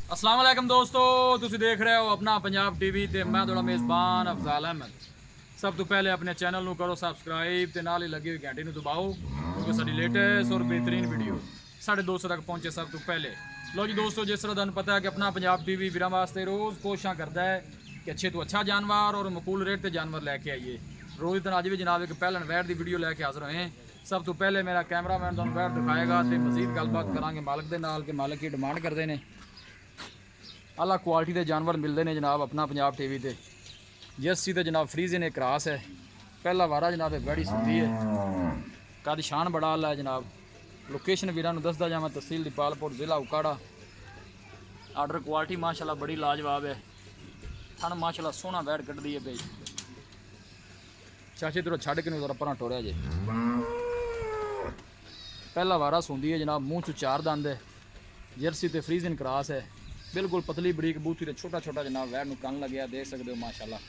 अस्सलाम वालेकुम दोस्तों, ਤੁਸੀਂ ਦੇਖ ਰਹੇ ਹੋ ਆਪਣਾ ਪੰਜਾਬ ਟੀਵੀ ਤੇ ਮੈਂ ਤੁਹਾਡਾ ਮੇਜ਼ਬਾਨ ਅਫਜ਼ਾਲ ਅਹਿਮਦ। ਸਭ ਤੋਂ ਪਹਿਲੇ ਆਪਣੇ ਚੈਨਲ ਨੂੰ ਕਰੋ ਸਬਸਕ੍ਰਾਈਬ ਤੇ ਨਾਲ ਹੀ ਲੱਗੀ ਹੋਈ ਘੰਟੀ ਨੂੰ ਦਬਾਓ ਕਿਉਂਕਿ ਸਾਡੀ ਲੇਟੈਸਟ ਔਰ ਬਿਹਤਰੀਨ ਵੀਡੀਓ ਸਾਡੇ ਦੋਸਤਾਂ ਤੱਕ ਪਹੁੰਚੇ ਸਭ ਤੋਂ ਪਹਿਲੇ। ਲੋ ਜੀ ਦੋਸਤੋ, ਜਿਸ ਤਰ੍ਹਾਂ ਤੁਹਾਨੂੰ ਪਤਾ ਹੈ ਕਿ ਆਪਣਾ ਪੰਜਾਬ ਟੀਵੀ ਵੀਰਾਂ ਵਾਸਤੇ ਰੋਜ਼ ਕੋਸ਼ਿਸ਼ਾਂ ਕਰਦਾ ਹੈ ਕਿ ਅੱਛੇ ਤੋਂ ਅੱਛਾ ਜਾਨਵਰ ਔਰ ਮਕਬੂਲ ਰੇਟ ਤੇ ਜਾਨਵਰ ਲੈ ਕੇ ਆਈਏ। ਰੋਜ਼ ਤਾਂ ਅੱਜ ਵੀ ਜਨਾਬ ਇੱਕ ਪਹਿਲਣ ਵੈੜ ਦੀ ਵੀਡੀਓ ਲੈ ਕੇ ਹਾਜ਼ਰ ਹੋਏ। ਸਭ ਤੋਂ ਪਹਿਲੇ ਮੇਰਾ ਕੈਮਰਾਮੈਨ ਤੁਹਾਨੂੰ ਵੈੜ ਦਿਖਾਏਗਾ ਤੇ ਮਜ਼ੀਦ ਗੱਲਬਾਤ ਕਰਾਂਗੇ ਮਾਲਕ ਦੇ ਨਾਲ ਕਿ ਮਾਲਕ ਕੀ ਡਿਮਾਂਡ ਕਰਦੇ ਨੇ। आला क्वालिटी के जानवर मिलते हैं जनाब अपना पंजाब टीवी ते। जर्सी तो जनाब फ्रीजन एक क्रास है, पहला वारा जनाब बड़ी सुंदी है, कद शान बड़ा आला है जनाब। लोकेशन वीरां नूं दसदा जावां तहसील दीपालपुर जिला उकाड़ा। आर्डर क्वालिटी माशाल्लाह बड़ी लाजवाब है, थन माशाल्लाह सोहना बैठ कटदी है भाई। चाचे तेरा छड़ के जरा परां टोरिया जे। पहला वारा सुंदी है जनाब, मूँह चो चार दंद है, जर्सी ते फ्रीजन क्रास है, बिल्कुल पतली बरीक बूथी ते छोटा छोटा जनाब वैर कन लगे देख सकते हो माशाल्लाह।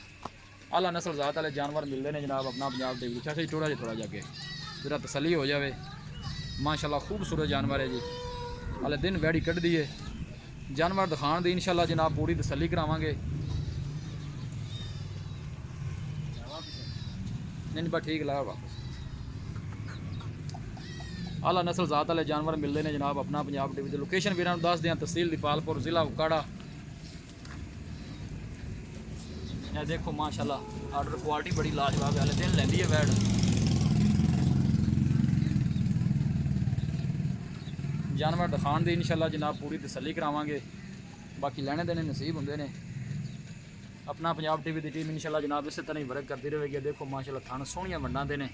आला नस्ल ज़ात वाले जानवर मिलते हैं जनाब अपना पंजाब टीवी। चाचा जी थोड़ा जाके जरा तसली हो जाए माशाल्लाह, खूबसूरत जानवर है जी। हाले दिन वैड़ी कट दी है, जानवर दिखाने दी इंशाल्लाह जनाब पूरी तसली करावांगे। नहीं बस ठीक लगा वापस। आला नस्ल ज़ात वाले जानवर मिलते हैं जनाब अपना पंजाब टीवी। लोकेशन वीरां नूं दस दें तहसील दीपालपुर जिला उकाड़ा। यह देखो माशाल्लाह आर्डर क्वालिटी बड़ी लाजवाब है, हाले दिन लैंदी है वैड़। जानवर दिखाने दी इंशाल्लाह जनाब पूरी तसली करावांगे, बाकी लैने देने नसीब होंदे ने। अपना पंजाब टीवी की टीम इंशाल्लाह जनाब इस तरह ही वर्क करती रहेगी। देखो माशाल्लाह थन सोहणियां वंडां दे ने।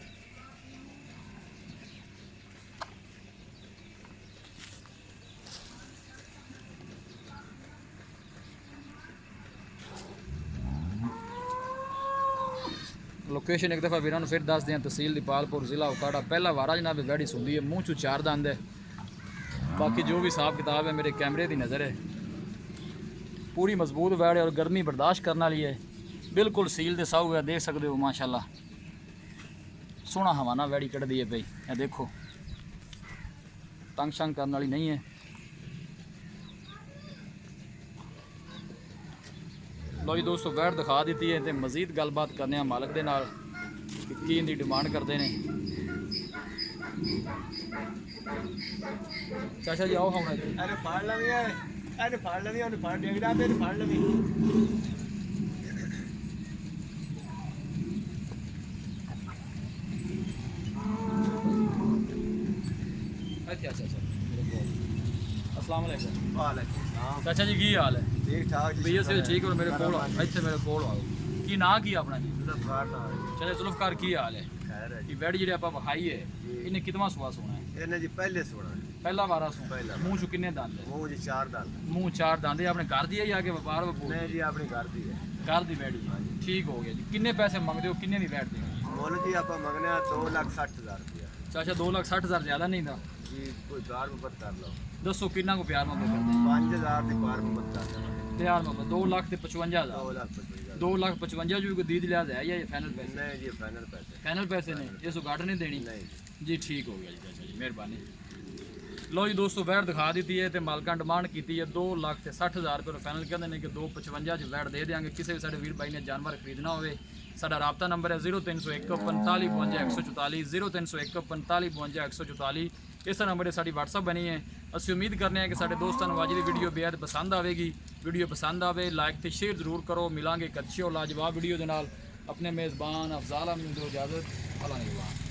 लोकेशन एक दफ़ा वीरां नूं फिर दस दें तहसील दीपालपुर जिला उकाड़ा। पहला वारा जनाब वैड़ी सुंदी है, मूँह चो चार दंद है, बाकी जो भी हिसाब किताब है मेरे कैमरे की नज़र है। पूरी मजबूत वैड़ है और गर्मी बर्दाश्त करने वाली है, बिल्कुल सील दे साऊ है, देख सकते हो माशाल्लाह। सोहना हवाना वैड़ी कट दी है भाई, यह देखो तंग शंग करने वाली नहीं है। लो जी दोस्तों, वैड़ दिखा दी है तो मजीद गलबात करने मालक के नाल कि इनकी डिमांड करते हैं। चाचा जी आओ हम अस्सलाम वालेकुम। वालेकुम चाचा जी की हाल है? ठीक ठाक भैया से ठीक हो, मेरे को इतने मेरे को आओ। की ना की अपना जी? चलो जुल्फकार की हाल है? कि वैड़ जी आप विखाई है इन्हें कितना सुहा सोना है? ਇਹਨੇ ਜੀ ਪਹਿਲੇ ਸੋਣਾ पहला वारा सो पहला मूँह चो किन्ने दंद है? ਮੂੰਹ ਜੀ ਚਾਰ ਦੰਦ मूँह चार दंद है। अपने घर दी है या के व्यापार ਨਹੀਂ ਜੀ ਆਪਣੀ ਘਰ ਦੀ ਹੈ। घर दी वैड़ी है, ठीक हो गया जी। किन्ने पैसे मंगते हो, किन्ने दी वैड़ दी? ਮੁੱਲ ਜੀ ਆਪਾਂ ਮੰਗਨੇ ਆ 2,60,000 ਰੁਪਇਆ चाचा 2,60,000 ज़्यादा नहीं था? ਜੀ ਕੋਈ ਪਿਆਰ ਮੁਹੱਬਤ ਕਰ ਲਓ। दसो किन्ना को प्यार मोहब्बत करते 5,000 ਦੀ ਪਿਆਰ ਮੁਹੱਬਤ ਕਰ ਲਓ। प्यार मोहब्बत 2,55,000। 2,55,000 2,55,000 जो कोई दीद लिहाज है या ये फाइनल पैसे? ਨਹੀਂ ਜੀ ਫਾਈਨਲ ਪੈਸੇ फाइनल पैसे ने ये सो घाट नहीं देनी नहीं जी। ठीक हो गया जी चाचा जी, मेहरबानी। लो जी दोस्तों, वैड़ दिखा दी है तो मालकां डिमांड की है 2,60,000 रुपये फाइनल कहते हैं कि 2,55,000 च वैड़ दे देंगे। किसी भी साढ़े वीर भाई ने जानवर खरीदना हो साडा राबता नंबर है 0301 45 52 144 0301 45 52 144। इस नंबर से साड़ी WhatsApp बनी है। असं उम्मीद करने हैं कि साढ़े दोस्तों को अज की वीडियो बेहद पसंद आएगी। वीडियो पसंद आए लाइक तो शेयर जरूर करो। मिलांगे एक अच्छी और लाजवाब वीडियो के नाल। अपने मेज़बान अफजाल अहमद इजाज़त। अल्लाह निगहबान।